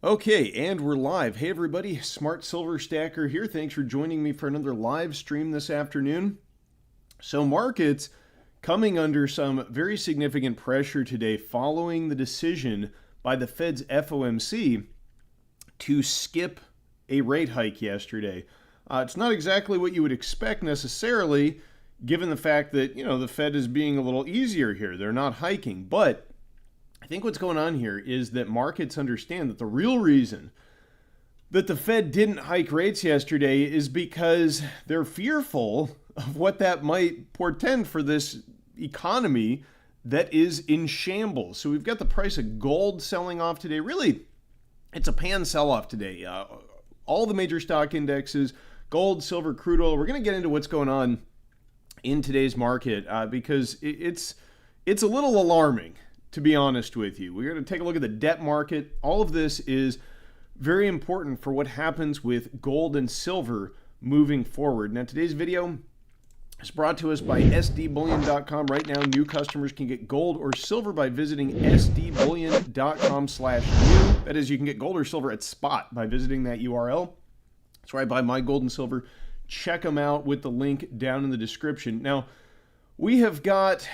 Okay, and we're live. Hey everybody, Smart Silver Stacker here. Thanks for joining me for another live stream this afternoon. So markets coming under some very significant pressure today following the decision by the Fed's FOMC to skip a rate hike yesterday. It's not exactly what you would expect necessarily, given the fact that, the Fed is being a little easier here. They're not hiking, but I think what's going on here is that markets understand that the real reason that the Fed didn't hike rates yesterday is because they're fearful of what that might portend for this economy that is in shambles. So we've got the price of gold selling off today. Really, it's a pan sell-off today. All the major stock indexes, gold, silver, crude oil. We're going to get into what's going on in today's market because it's a little alarming, to be honest with you. We're going to take a look at the debt market. All of this is very important for what happens with gold and silver moving forward. Now, today's video is brought to us by sdbullion.com. Right now, new customers can get gold or silver by visiting sdbullion.com/new. That is, you can get gold or silver at spot by visiting that URL. That's where I buy my gold and silver. Check them out with the link down in the description. Now, we have got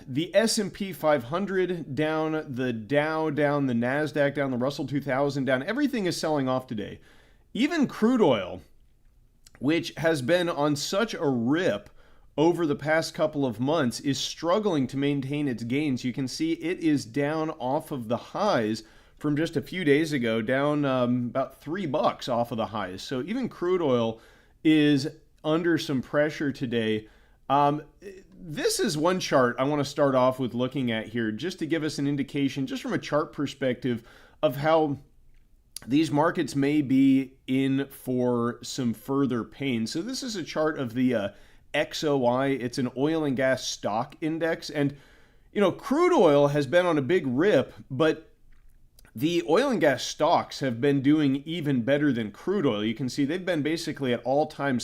the S&P 500 down, the Dow down, the NASDAQ down, the Russell 2000 down. Everything is selling off today. Even crude oil, which has been on such a rip over the past couple of months, is struggling to maintain its gains. You can see it is down off of the highs from just a few days ago, down about $3 off of the highs. So even crude oil is under some pressure today. This is one chart I want to start off with looking at here, just to give us an indication, just from a chart perspective, of how these markets may be in for some further pain. So this is a chart of the XOI. It's an oil and gas stock index. And, crude oil has been on a big rip, but the oil and gas stocks have been doing even better than crude oil. You can see they've been basically at all-time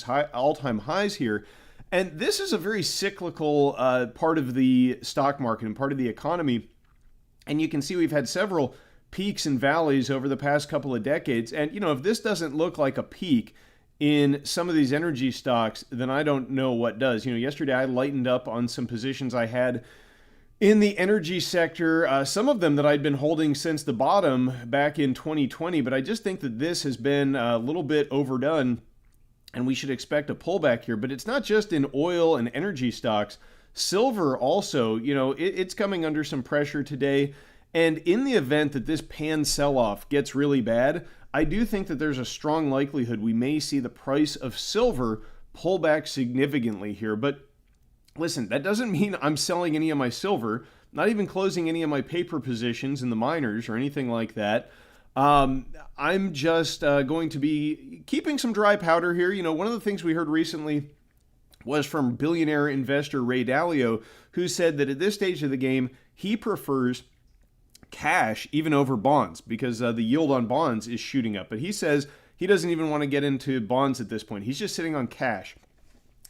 highs here. And this is a very cyclical part of the stock market and part of the economy. And you can see we've had several peaks and valleys over the past couple of decades. And, if this doesn't look like a peak in some of these energy stocks, then I don't know what does. Yesterday I lightened up on some positions I had in the energy sector, some of them that I'd been holding since the bottom back in 2020. But I just think that this has been a little bit overdone, and we should expect a pullback here. But it's not just in oil and energy stocks. Silver also, it's coming under some pressure today. And in the event that this pan sell-off gets really bad, I do think that there's a strong likelihood we may see the price of silver pull back significantly here. But listen, that doesn't mean I'm selling any of my silver, not even closing any of my paper positions in the miners or anything like that. I'm just going to be keeping some dry powder here. One of the things we heard recently was from billionaire investor Ray Dalio, who said that at this stage of the game, he prefers cash even over bonds because the yield on bonds is shooting up. But he says he doesn't even want to get into bonds at this point. He's just sitting on cash.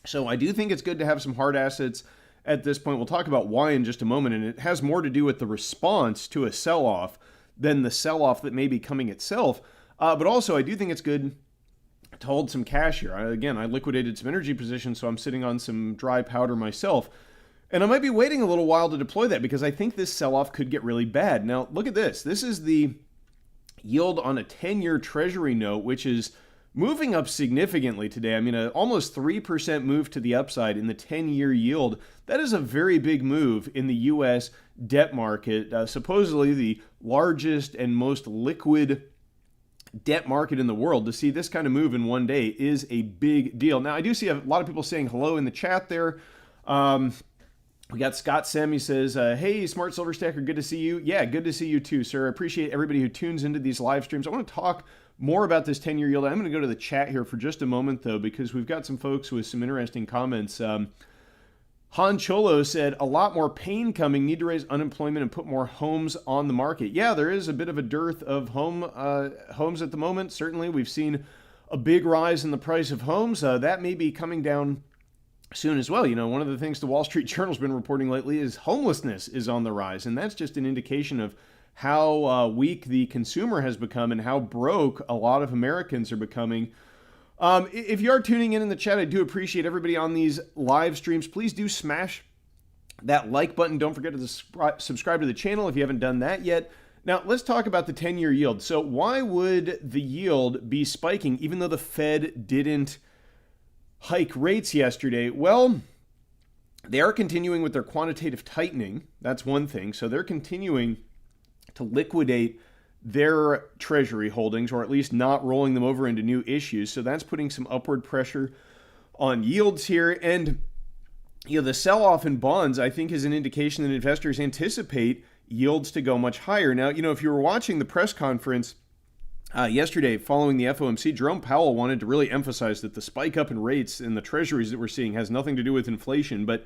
So I do think it's good to have some hard assets at this point. We'll talk about why in just a moment, and it has more to do with the response to a sell-off than the sell-off that may be coming itself. But also, I do think it's good to hold some cash here. I liquidated some energy positions, so I'm sitting on some dry powder myself. And I might be waiting a little while to deploy that because I think this sell-off could get really bad. Now, look at this. This is the yield on a 10-year Treasury note, which is moving up significantly today. I mean, almost 3% move to the upside in the 10-year yield. That is a very big move in the U.S. debt market. Supposedly the largest and most liquid debt market in the world. To see this kind of move in one day is a big deal. Now, I do see a lot of people saying hello in the chat there. We got Scott Sem. He says, hey, Smart Silver Stacker, good to see you. Yeah, good to see you too, sir. I appreciate everybody who tunes into these live streams. I want to talk more about this 10-year yield. I'm going to go to the chat here for just a moment, though, because we've got some folks with some interesting comments. Han Cholo said, a lot more pain coming, need to raise unemployment and put more homes on the market. Yeah, there is a bit of a dearth of homes at the moment. Certainly, we've seen a big rise in the price of homes. That may be coming down soon as well. One of the things the Wall Street Journal's been reporting lately is homelessness is on the rise, and that's just an indication of how weak the consumer has become and how broke a lot of Americans are becoming. If you are tuning in the chat, I do appreciate everybody on these live streams. Please do smash that like button. Don't forget to subscribe to the channel if you haven't done that yet. Now, let's talk about the 10-year yield. So why would the yield be spiking even though the Fed didn't hike rates yesterday? Well, they are continuing with their quantitative tightening. That's one thing. So they're continuing to liquidate their Treasury holdings, or at least not rolling them over into new issues. So that's putting some upward pressure on yields here. And the sell-off in bonds, I think, is an indication that investors anticipate yields to go much higher. Now, if you were watching the press conference yesterday following the FOMC, Jerome Powell wanted to really emphasize that the spike up in rates in the treasuries that we're seeing has nothing to do with inflation. But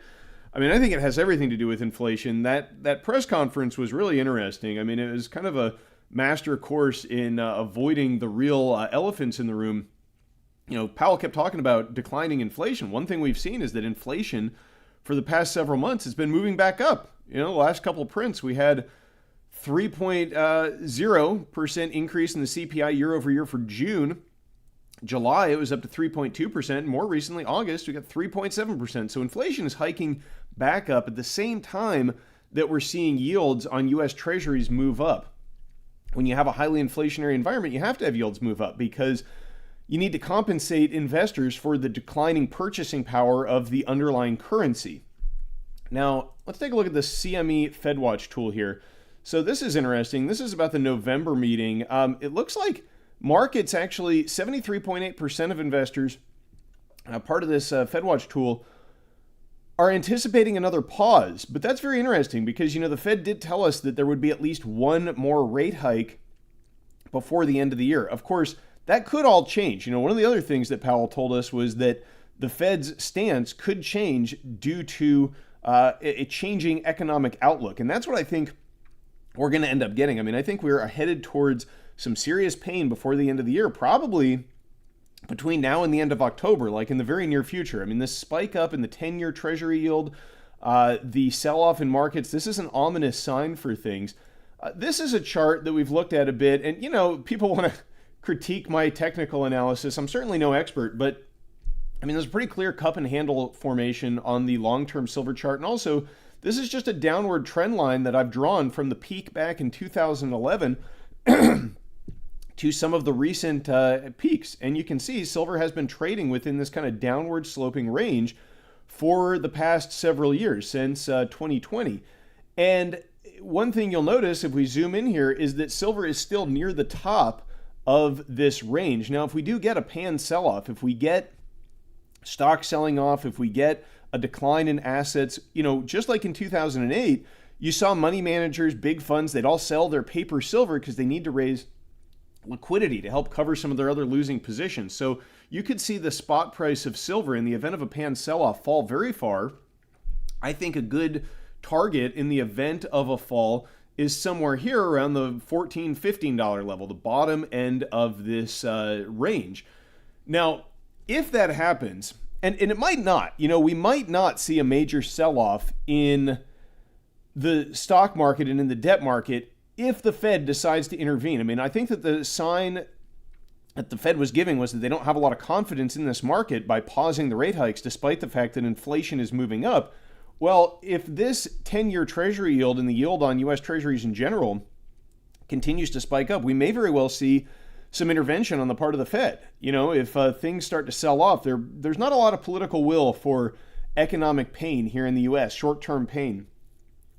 I think it has everything to do with inflation. That press conference was really interesting. It was kind of a master course in avoiding the real elephants in the room. Powell kept talking about declining inflation. One thing we've seen is that inflation for the past several months has been moving back up. The last couple of prints, we had 3.0% increase in the CPI year over year for June. July, it was up to 3.2%. More recently, August, we got 3.7%. So inflation is hiking back up at the same time that we're seeing yields on U.S. Treasuries move up. When you have a highly inflationary environment, you have to have yields move up because you need to compensate investors for the declining purchasing power of the underlying currency. Now, let's take a look at the CME FedWatch tool here. So this is interesting. This is about the November meeting. It looks like markets actually, 73.8% of investors, part of this FedWatch tool, are anticipating another pause. But that's very interesting because, the Fed did tell us that there would be at least one more rate hike before the end of the year. Of course, that could all change. One of the other things that Powell told us was that the Fed's stance could change due to a changing economic outlook. And that's what I think we're going to end up getting. I think we're headed towards some serious pain before the end of the year, probably between now and the end of October, like in the very near future. This spike up in the 10-year Treasury yield, the sell-off in markets, this is an ominous sign for things. This is a chart that we've looked at a bit, and, people want to critique my technical analysis. I'm certainly no expert, but there's a pretty clear cup and handle formation on the long-term silver chart. And also, this is just a downward trend line that I've drawn from the peak back in 2011 to some of the recent peaks. And you can see silver has been trading within this kind of downward sloping range for the past several years, since 2020. And one thing you'll notice if we zoom in here is that silver is still near the top of this range. Now, if we do get a pan sell-off, if we get stock selling off, if we get a decline in assets, just like in 2008, you saw money managers, big funds, they'd all sell their paper silver because they need to raise liquidity to help cover some of their other losing positions. So you could see the spot price of silver in the event of a pan sell-off fall very far. I think a good target in the event of a fall is somewhere here around the $14, $15 level, the bottom end of this range. Now, if that happens, and it might not, we might not see a major sell-off in the stock market and in the debt market if the Fed decides to intervene. I think that the sign that the Fed was giving was that they don't have a lot of confidence in this market by pausing the rate hikes, despite the fact that inflation is moving up. Well, if this 10-year Treasury yield and the yield on U.S. Treasuries in general continues to spike up, we may very well see some intervention on the part of the Fed. If things start to sell off, there's not a lot of political will for economic pain here in the U.S., short-term pain.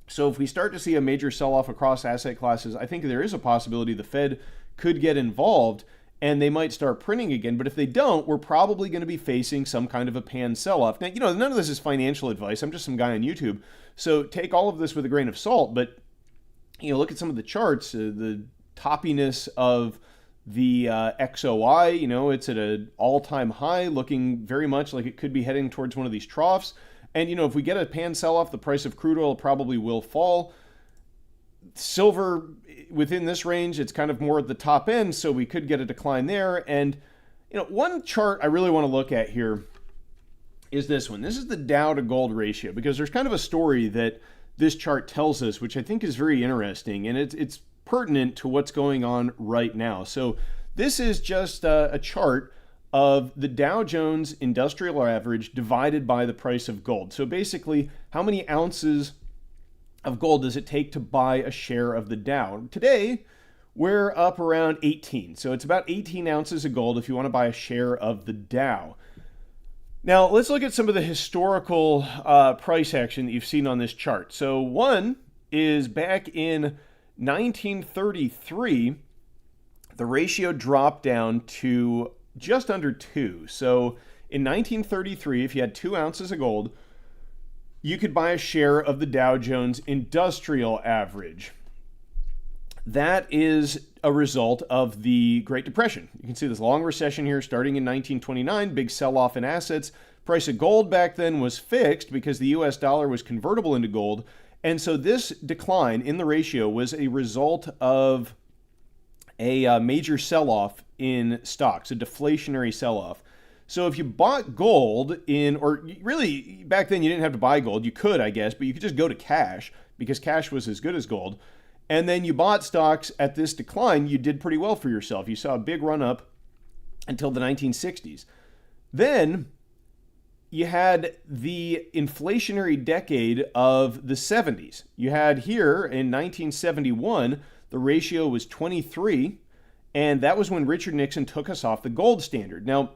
So if we start to see a major sell-off across asset classes, I think there is a possibility the Fed could get involved and they might start printing again. But if they don't, we're probably going to be facing some kind of a pan sell-off. Now, none of this is financial advice. I'm just some guy on YouTube. So take all of this with a grain of salt. But, look at some of the charts, the toppiness of the XOI, it's at an all-time high, looking very much like it could be heading towards one of these troughs. And, if we get a pan sell-off, the price of crude oil probably will fall. Silver, within this range, it's kind of more at the top end, so we could get a decline there. And, one chart I really want to look at here is this one. This is the Dow-to-gold ratio, because there's kind of a story that this chart tells us, which I think is very interesting. And it's pertinent to what's going on right now. So this is just a chart of the Dow Jones Industrial Average divided by the price of gold. So basically, how many ounces of gold does it take to buy a share of the Dow? Today, we're up around 18. So it's about 18 ounces of gold if you want to buy a share of the Dow. Now, let's look at some of the historical price action that you've seen on this chart. So one is back in 1933, the ratio dropped down to just under 2. So in 1933, if you had 2 ounces of gold, you could buy a share of the Dow Jones Industrial Average. That is a result of the Great Depression. You can see this long recession here starting in 1929, big sell-off in assets. Price of gold back then was fixed because the US dollar was convertible into gold. And so this decline in the ratio was a result of a major sell-off in stocks, a deflationary sell-off. So if you bought gold or really back then you didn't have to buy gold, you could, I guess, but you could just go to cash because cash was as good as gold. And then you bought stocks at this decline, you did pretty well for yourself. You saw a big run up until the 1960s. Then you had the inflationary decade of the 70s. You had here in 1971, the ratio was 23, and that was when Richard Nixon took us off the gold standard. Now,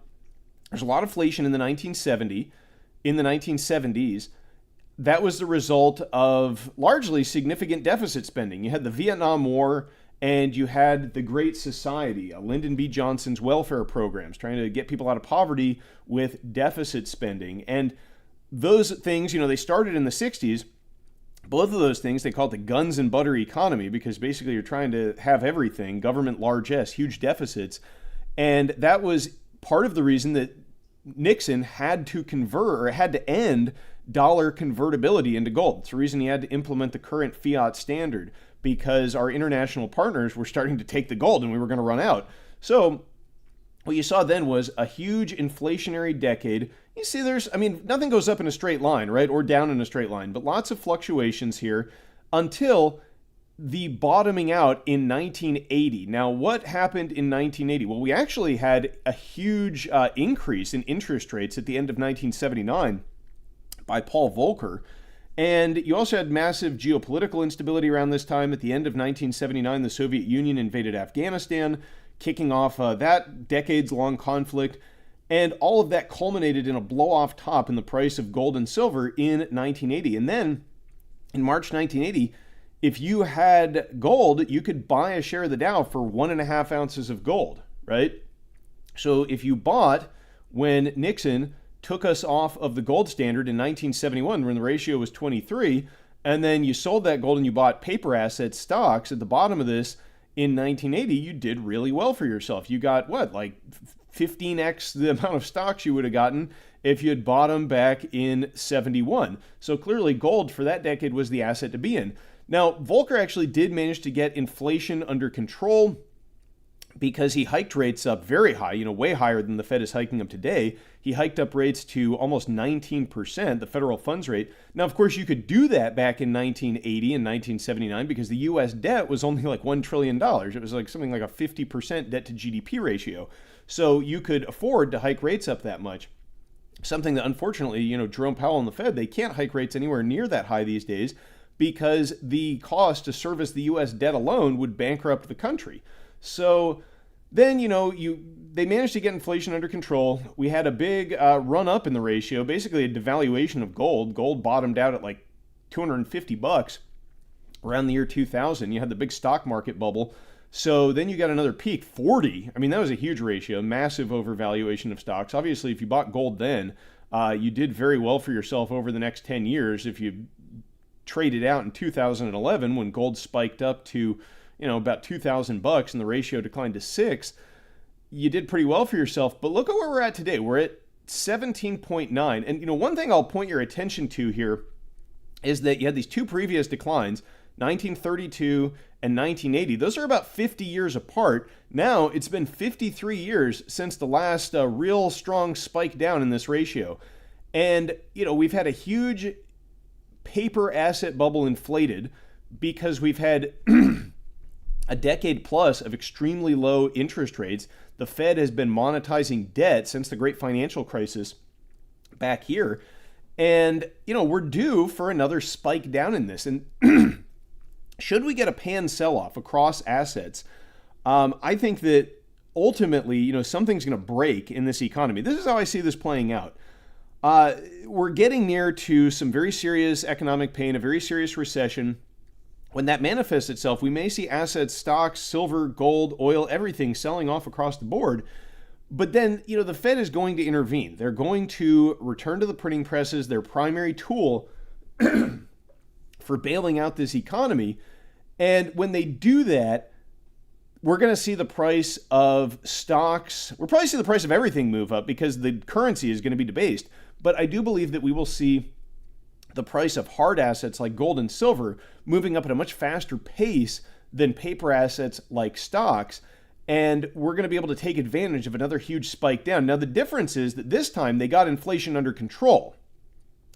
there's a lot of inflation in the 1970s. That was the result of largely significant deficit spending. You had the Vietnam War and you had the Great Society, Lyndon B. Johnson's welfare programs, trying to get people out of poverty with deficit spending. And those things, they started in the 60s. Both of those things, they call it the guns and butter economy because basically you're trying to have everything, government largesse, huge deficits. And that was part of the reason that Nixon had to end dollar convertibility into gold. It's the reason he had to implement the current fiat standard because our international partners were starting to take the gold and we were going to run out. So what you saw then was a huge inflationary decade. You see nothing goes up in a straight line, right? Or down in a straight line, but lots of fluctuations here until the bottoming out in 1980. Now, what happened in 1980? Well, we actually had a huge increase in interest rates at the end of 1979 by Paul Volcker. And you also had massive geopolitical instability around this time. At the end of 1979, the Soviet Union invaded Afghanistan, kicking off that decades-long conflict. And all of that culminated in a blow-off top in the price of gold and silver in 1980. And then in March 1980, if you had gold, you could buy a share of the Dow for 1.5 ounces of gold, right? So if you bought when Nixon took us off of the gold standard in 1971 when the ratio was 23, and then you sold that gold and you bought paper assets, stocks at the bottom of this in 1980, you did really well for yourself. You got like 15x the amount of stocks you would have gotten if you had bought them back in 71. So clearly gold for that decade was the asset to be in. Now, Volcker actually did manage to get inflation under control because he hiked rates up very high, way higher than the Fed is hiking them today. He hiked up rates to almost 19%, the federal funds rate. Now, of course, you could do that back in 1980 and 1979 because the U.S. debt was only like $1 trillion. It was like something like a 50% debt to GDP ratio. So you could afford to hike rates up that much. Something that unfortunately, Jerome Powell and the Fed, they can't hike rates anywhere near that high these days because the cost to service the U.S. debt alone would bankrupt the country. So then, they managed to get inflation under control. We had a big run up in the ratio, basically a devaluation of gold. Gold bottomed out at like $250 around the year 2000. You had the big stock market bubble. So then you got another peak, 40. That was a huge ratio, massive overvaluation of stocks. Obviously, if you bought gold then, you did very well for yourself over the next 10 years. If you traded out in 2011 when gold spiked up to about $2,000 and the ratio declined to 6, you did pretty well for yourself. But look at where we're at today. We're at 17.9. And one thing I'll point your attention to here is that you had these two previous declines, 1932 and 1980. Those are about 50 years apart. Now it's been 53 years since the last real strong spike down in this ratio. And, we've had a huge paper asset bubble inflated because we've had a decade plus of extremely low interest rates. The Fed has been monetizing debt since the great financial crisis back here. And, we're due for another spike down in this. And should we get a pan sell-off across assets, I think that ultimately, something's going to break in this economy. This is how I see this playing out. We're getting near to some very serious economic pain, a very serious recession. When that manifests itself, we may see assets, stocks, silver, gold, oil, everything selling off across the board. But then, the Fed is going to intervene. They're going to return to the printing presses, their primary tool for bailing out this economy. And when they do that, we're going to see the price of stocks. We'll probably see the price of everything move up because the currency is going to be debased. But I do believe that we will see the price of hard assets like gold and silver moving up at a much faster pace than paper assets like stocks. And we're going to be able to take advantage of another huge spike down. Now, the difference is that this time they got inflation under control.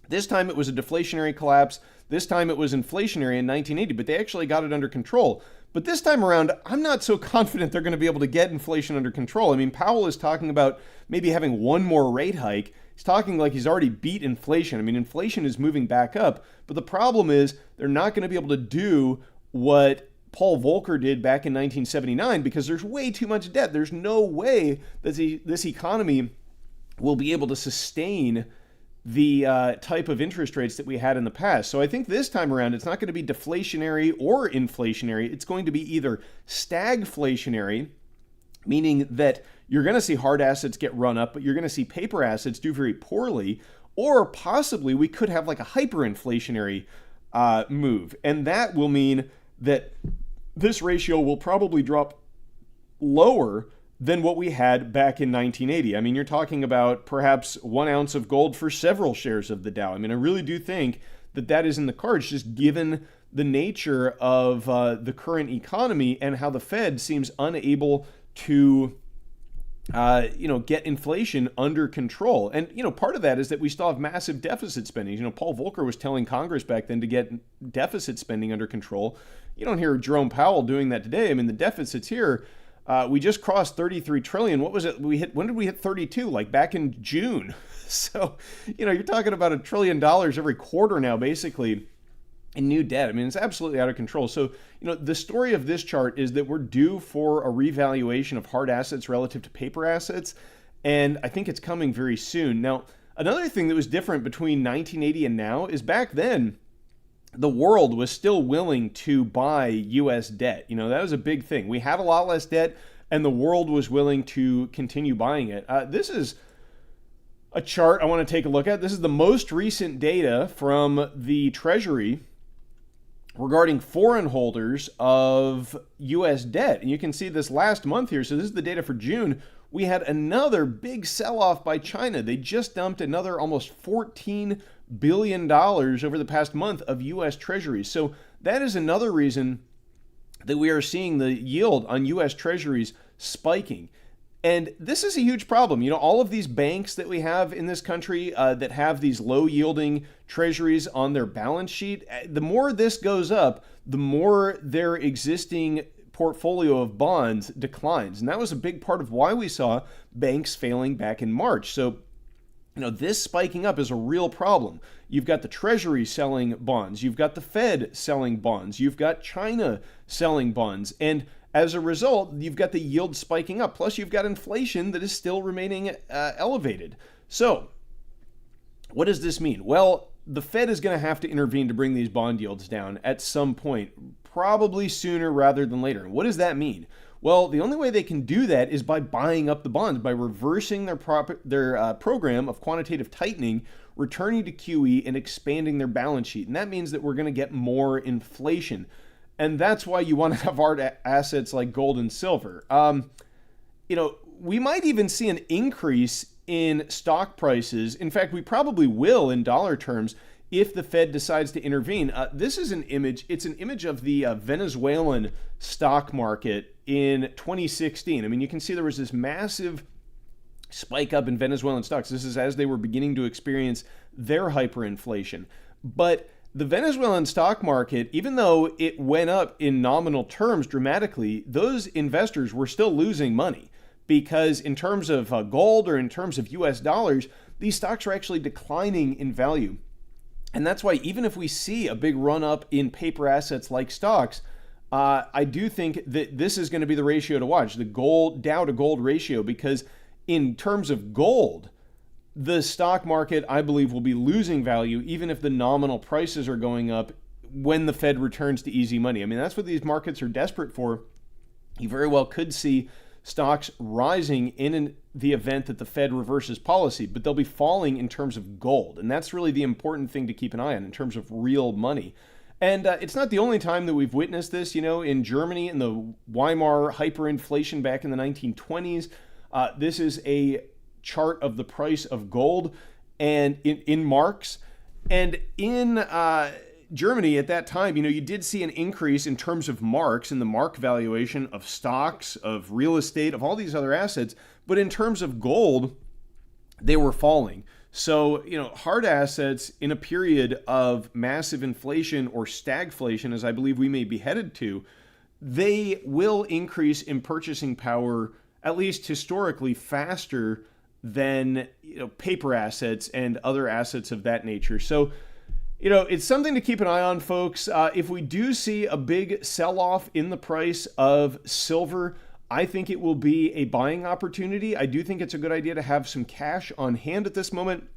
This time it was a deflationary collapse. This time it was inflationary in 1980, but they actually got it under control. But this time around, I'm not so confident they're going to be able to get inflation under control. I mean, Powell is talking about maybe having one more rate hike. He's talking like he's already beat inflation. I mean, inflation is moving back up, but the problem is they're not going to be able to do what Paul Volcker did back in 1979 because there's way too much debt. There's no way that this economy will be able to sustain the type of interest rates that we had in the past. So I think this time around, it's not going to be deflationary or inflationary. It's going to be either stagflationary, meaning that you're going to see hard assets get run up, but you're going to see paper assets do very poorly, or possibly we could have like a hyperinflationary move. And that will mean that this ratio will probably drop lower than what we had back in 1980. I mean, you're talking about perhaps 1 ounce of gold for several shares of the Dow. I mean, I really do think that that is in the cards, just given the nature of the current economy and how the Fed seems unable to get inflation under control. And, part of that is that we still have massive deficit spending. Paul Volcker was telling Congress back then to get deficit spending under control. You don't hear Jerome Powell doing that today. I mean, the deficit's here. We just crossed 33 trillion. What was it? When did we hit 32? Like back in June. So, you're talking about $1 trillion every quarter now, basically, in new debt. I mean, it's absolutely out of control. So, the story of this chart is that we're due for a revaluation of hard assets relative to paper assets. And I think it's coming very soon. Now, another thing that was different between 1980 and now is back then, the world was still willing to buy U.S. debt. That was a big thing. We had a lot less debt, and the world was willing to continue buying it. This is a chart I want to take a look at. This is the most recent data from the Treasury regarding foreign holders of U.S. debt. And you can see this last month here. So this is the data for June. We had another big sell-off by China. They just dumped another almost $14 billion over the past month of U.S. Treasuries. So that is another reason that we are seeing the yield on U.S. Treasuries spiking. And this is a huge problem. All of these banks that we have in this country that have these low-yielding treasuries on their balance sheet, the more this goes up, the more their existing portfolio of bonds declines. And that was a big part of why we saw banks failing back in March. So, this spiking up is a real problem. You've got the Treasury selling bonds. You've got the Fed selling bonds. You've got China selling bonds. And as a result, you've got the yield spiking up. Plus, you've got inflation that is still remaining elevated. So, what does this mean? Well, the Fed is going to have to intervene to bring these bond yields down at some point, probably sooner rather than later. And what does that mean? Well, the only way they can do that is by buying up the bonds, by reversing their program of quantitative tightening, returning to QE, and expanding their balance sheet. And that means that we're going to get more inflation. And that's why you want to have hard assets like gold and silver. We might even see an increase in stock prices. In fact, we probably will in dollar terms if the Fed decides to intervene. This is an image. It's an image of the Venezuelan stock market in 2016. I mean, you can see there was this massive spike up in Venezuelan stocks. This is as they were beginning to experience their hyperinflation. But the Venezuelan stock market, even though it went up in nominal terms dramatically, those investors were still losing money because in terms of gold or in terms of US dollars, these stocks are actually declining in value. And that's why even if we see a big run up in paper assets like stocks, I do think that this is going to be the ratio to watch, the gold Dow to gold ratio, because in terms of gold, the stock market, I believe, will be losing value even if the nominal prices are going up when the Fed returns to easy money. I mean, that's what these markets are desperate for. You very well could see stocks rising in the event that the Fed reverses policy, but they'll be falling in terms of gold. And that's really the important thing to keep an eye on in terms of real money. And it's not the only time that we've witnessed this. You know, in Germany, in the Weimar hyperinflation back in the 1920s, this is a chart of the price of gold and in marks. And in Germany at that time, you know, you did see an increase in terms of marks in the mark valuation of stocks, of real estate, of all these other assets. But in terms of gold, they were falling. So, you know, hard assets in a period of massive inflation or stagflation, as I believe we may be headed to, they will increase in purchasing power, at least historically, faster than, you know, paper assets and other assets of that nature. So, you know, it's something to keep an eye on, folks. If we do see a big sell-off in the price of silver, I think it will be a buying opportunity. I do think it's a good idea to have some cash on hand at this moment.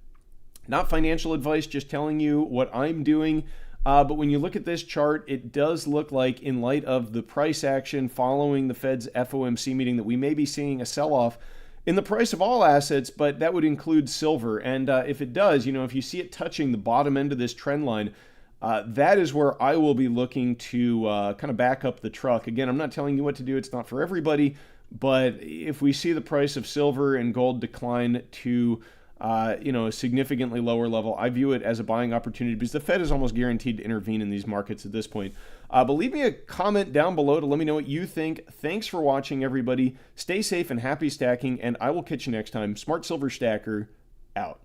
Not financial advice, just telling you what I'm doing. But when you look at this chart, it does look like, in light of the price action following the Fed's FOMC meeting, that we may be seeing a sell-off in the price of all assets, but that would include silver. And if it does, you know, if you see it touching the bottom end of this trend line, that is where I will be looking to kind of back up the truck. Again, I'm not telling you what to do. It's not for everybody. But if we see the price of silver and gold decline to you know, a significantly lower level, I view it as a buying opportunity because the Fed is almost guaranteed to intervene in these markets at this point. But leave me a comment down below to let me know what you think. Thanks for watching, everybody. Stay safe and happy stacking, and I will catch you next time. Smart Silver Stacker, out.